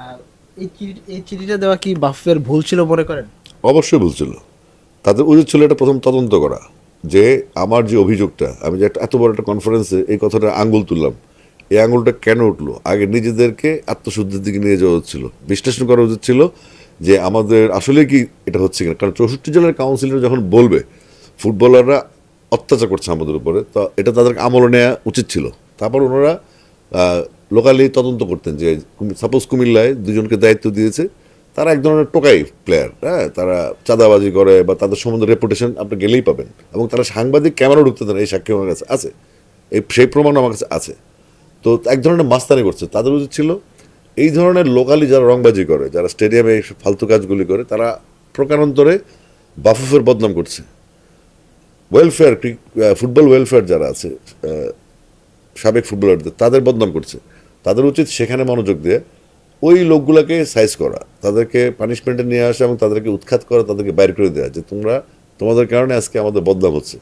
আহ, এই চিঠিটা দেওয়া কি বাফের ভুল ছিল মনে করেন? অবশ্যই ভুল ছিল। তাদের উচিত ছিল এটা প্রথম তদন্ত করা, যে আমার যে অভিযোগটা, আমি যে একটা এত বড় একটা কনফারেন্সে এই কথাটা আঙ্গুল তুললাম, এই আঙ্গুলটা কেন উঠলো, আগে নিজেদেরকে আত্মশুদ্ধির দিকে নিয়ে যাওয়া উচিত ছিল, বিশ্লেষণ করা উচিত ছিল যে আমাদের আসলে কি এটা হচ্ছে কিনা। কারণ 64 জনের কাউন্সিলর যখন বলবে ফুটবলাররা অত্যাচার করছে আমাদের উপরে, তো এটা তাদেরকে আমলে নেওয়া উচিত ছিল। তারপর ওনারা লোকালি তদন্ত করতেন যে সাপোজ কুমিল্লায় দুজনকে দায়িত্ব দিয়েছে, তারা এক ধরনের টোকাই প্লেয়ার, হ্যাঁ, তারা চাঁদাবাজি করে বা তাদের সম্বন্ধে রেপুটেশন আপনি গেলেই পাবেন, এবং তারা সাংবাদিক ক্যামেরা ঢুকতে দেন, এই সাক্ষী আমার কাছে আছে, সেই প্রমাণ আমার কাছে আছে। তো এক ধরনের মাস্তানি করছে। তাদের উচিত ছিল এই ধরনের লোকালি যারা রংবাজি করে, যারা স্টেডিয়ামে এই ফালতু কাজগুলি করে, তারা প্রকারান্তরে বাফুফের বদনাম করছে। ওয়েলফেয়ার, ফুটবল ওয়েলফেয়ার যারা আছে, সাবেক ফুটবলারদের, তাদের বদনাম করছে। তাদের উচিত সেখানে মনোযোগ দিয়ে ওই লোকগুলোকে সাইজ করা, তাদেরকে পানিশমেন্টে নিয়ে আসা এবং তাদেরকে উৎখাত করা, তাদেরকে বাইর করে দেওয়া যে তোমরা, তোমাদের কারণে আজকে আমাদের বদনাম হচ্ছে।